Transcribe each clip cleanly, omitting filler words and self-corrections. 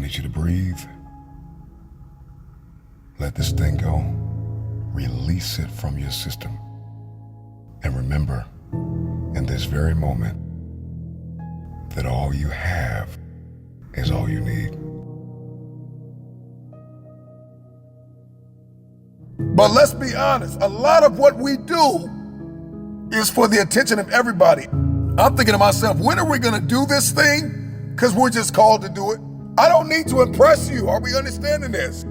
I need you to breathe. Let this thing go. Release it from your system. And remember, in this very moment, that all you have is all you need. But let's be honest, a lot of what we do is for the attention of everybody. I'm thinking to myself, when are we gonna do this thing? Because we're just called to do it. I don't need to impress you. Are we understanding this?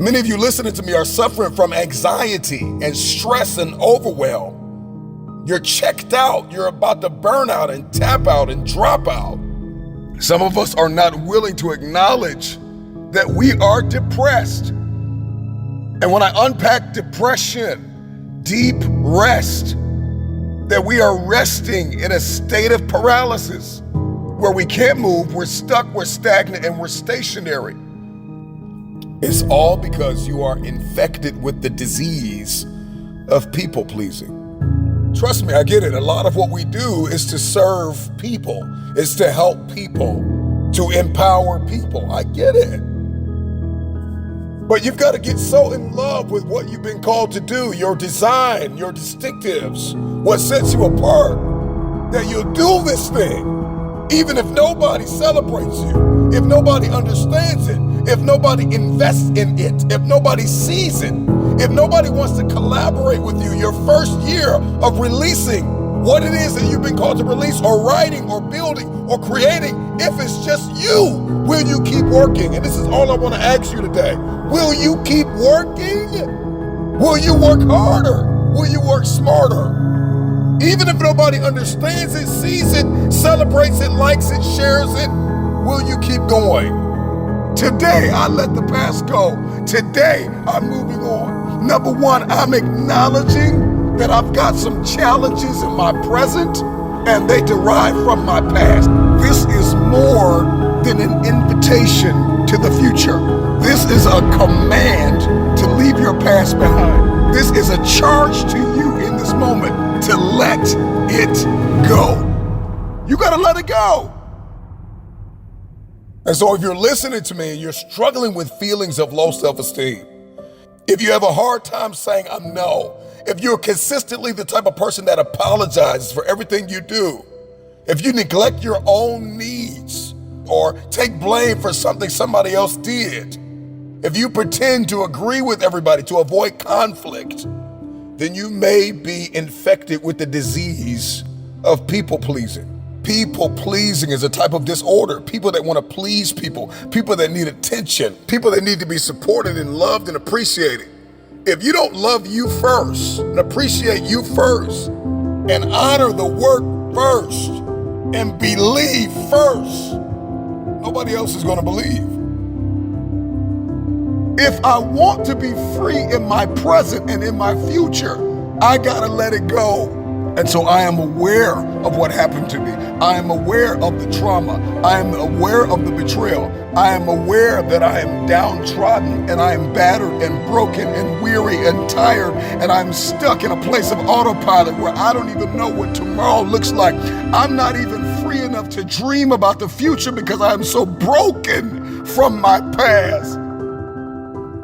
Many of you listening to me are suffering from anxiety and stress and overwhelm. You're checked out. You're about to burn out and tap out and drop out. Some of us are not willing to acknowledge that we are depressed. And when I unpack depression, deep rest, that we are resting in a state of paralysis where we can't move, we're stuck, we're stagnant, and we're stationary. It's all because you are infected with the disease of people pleasing. Trust me, I get it. A lot of what we do is to serve people, is to help people, to empower people. I get it. But you've got to get so in love with what you've been called to do, your design, your distinctives, what sets you apart, that you'll do this thing, even if nobody celebrates you, if nobody understands it, if nobody invests in it, if nobody sees it, if nobody wants to collaborate with you your first year of releasing what it is that you've been called to release, or writing, or building, or creating, if it's just you, will you keep working? And this is all I want to ask you today. Will you keep working? Will you work harder? Will you work smarter? Even if nobody understands it, sees it, celebrates it, likes it, shares it, will you keep going? Today, I let the past go. Today, I'm moving on. Number one, I'm acknowledging that I've got some challenges in my present and they derive from my past. This is more than an invitation to the future. This is a command to leave your past behind. This is a charge to you in this moment to let it go. You gotta let it go. And so if you're listening to me and you're struggling with feelings of low self-esteem, if you have a hard time saying I'm no, if you're consistently the type of person that apologizes for everything you do, if you neglect your own needs or take blame for something somebody else did, if you pretend to agree with everybody to avoid conflict, then you may be infected with the disease of people pleasing. People pleasing is a type of disorder. People that want to please people, people that need attention, people that need to be supported and loved and appreciated. If you don't love you first and appreciate you first and honor the work first and believe first, nobody else is going to believe. If I want to be free in my present and in my future, I got to let it go. And so I am aware of what happened to me. I am aware of the trauma. I am aware of the betrayal. I am aware that I am downtrodden and I am battered and broken and weary and tired, and I'm stuck in a place of autopilot where I don't even know what tomorrow looks like. I'm not even free enough to dream about the future because I am so broken from my past.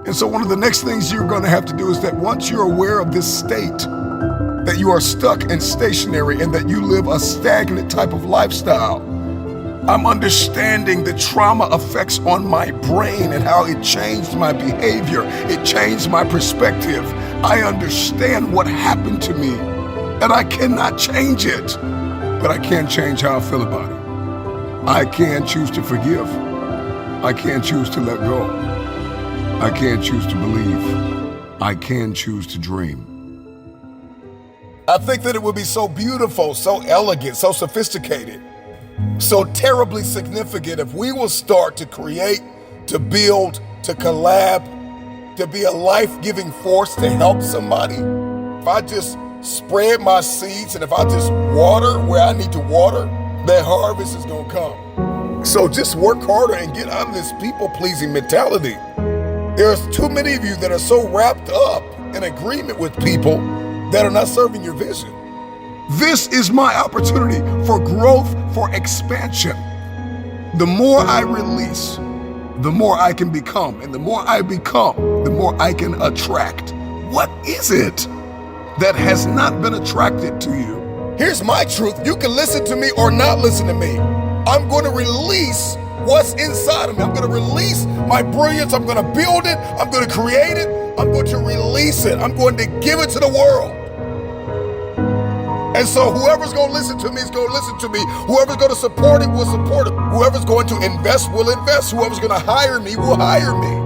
And so one of the next things you're going to have to do is that once you're aware of this state, that you are stuck and stationary and that you live a stagnant type of lifestyle, I'm understanding the trauma effects on my brain and how it changed my behavior. It changed my perspective. I understand what happened to me and I cannot change it, but I can change how I feel about it. I can choose to forgive. I can choose to let go. I can choose to believe. I can choose to dream. I think that it would be so beautiful, so elegant, so sophisticated, so terribly significant if we will start to create, to build, to collab, to be a life-giving force to help somebody. If I just spread my seeds and if I just water where I need to water, that harvest is gonna come. So just work harder and get out of this people-pleasing mentality. There's too many of you that are so wrapped up in agreement with people that are not serving your vision. This is my opportunity for growth, for expansion. The more I release, the more I can become. And the more I become, the more I can attract. What is it that has not been attracted to you? Here's my truth. You can listen to me or not listen to me. I'm going to release what's inside of me. I'm going to release my brilliance. I'm going to build it. I'm going to create it. I'm going to release it. I'm going to give it to the world. And so whoever's going to listen to me is going to listen to me. Whoever's going to support it will support it. Whoever's going to invest will invest. Whoever's going to hire me will hire me.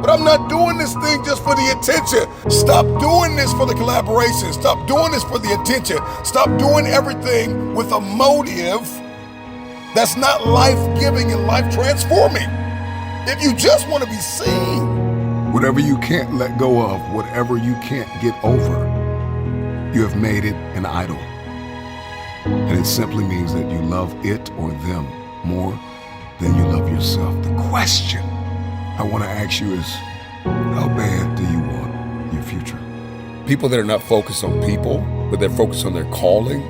But I'm not doing this thing just for the attention. Stop doing this for the collaboration. Stop doing this for the attention. Stop doing everything with a motive that's not life-giving and life-transforming. If you just want to be seen, whatever you can't let go of, whatever you can't get over, you have made it an idol. And it simply means that you love it or them more than you love yourself. The question I want to ask you is, how bad do you want your future? People that are not focused on people, but they're focused on their calling,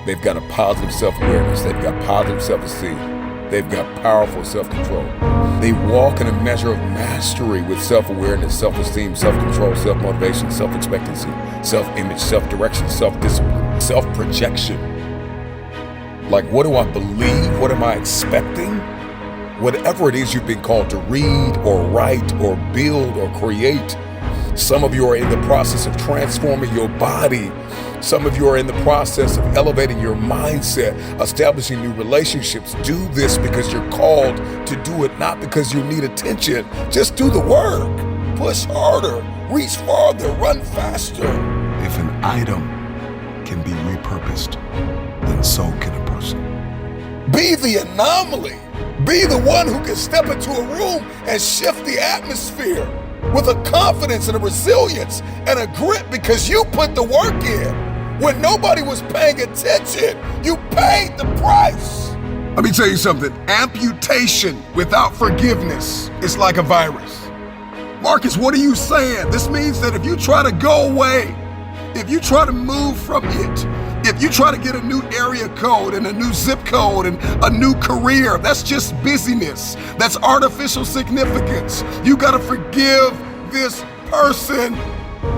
they've got a positive self-awareness, they've got positive self-esteem, they've got powerful self-control. They walk in a measure of mastery with self-awareness, self-esteem, self-control, self-motivation, self-expectancy, self-image, self-direction, self-discipline, self-projection. Like, what do I believe? What am I expecting? Whatever it is you've been called to read or write or build or create, some of you are in the process of transforming your body. Some of you are in the process of elevating your mindset, establishing new relationships. Do this because you're called to do it, not because you need attention. Just do the work. Push harder, reach farther, run faster. If an item can be repurposed, then so can a person. Be the anomaly. Be the one who can step into a room and shift the atmosphere with a confidence and a resilience and a grit because you put the work in. When nobody was paying attention, you paid the price. Let me tell you something. Amputation without forgiveness is like a virus. Marcus, what are you saying? This means that if you try to go away, if you try to move from it, if you try to get a new area code and a new zip code and a new career, that's just busyness. That's artificial significance. You gotta forgive this person.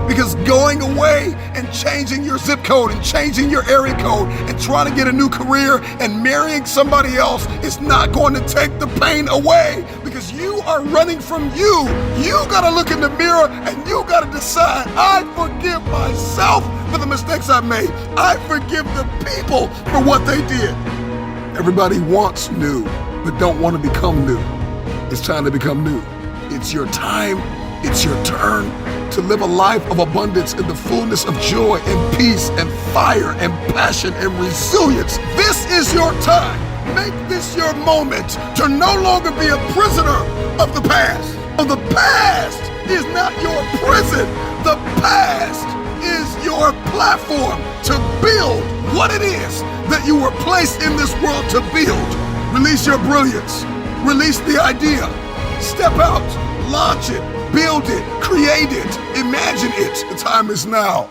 Because going away and changing your zip code and changing your area code and trying to get a new career and marrying somebody else is not going to take the pain away because you are running from you. You gotta look in the mirror and you gotta decide, I forgive myself for the mistakes I made. I forgive the people for what they did. Everybody wants new, but don't want to become new. It's time to become new. It's your time. It's your turn to live a life of abundance in the fullness of joy and peace and fire and passion and resilience. This is your time. Make this your moment to no longer be a prisoner of the past. The past is not your prison. The past is your platform to build what it is that you were placed in this world to build. Release your brilliance. Release the idea. Step out. Launch it. Build it, create it, imagine it. The time is now.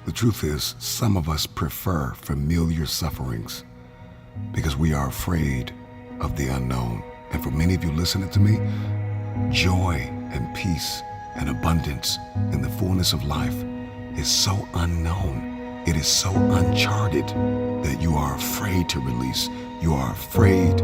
The truth is, some of us prefer familiar sufferings because we are afraid of the unknown. And for many of you listening to me, joy and peace and abundance in the fullness of life is so unknown. It is so uncharted that you are afraid to release. You are afraid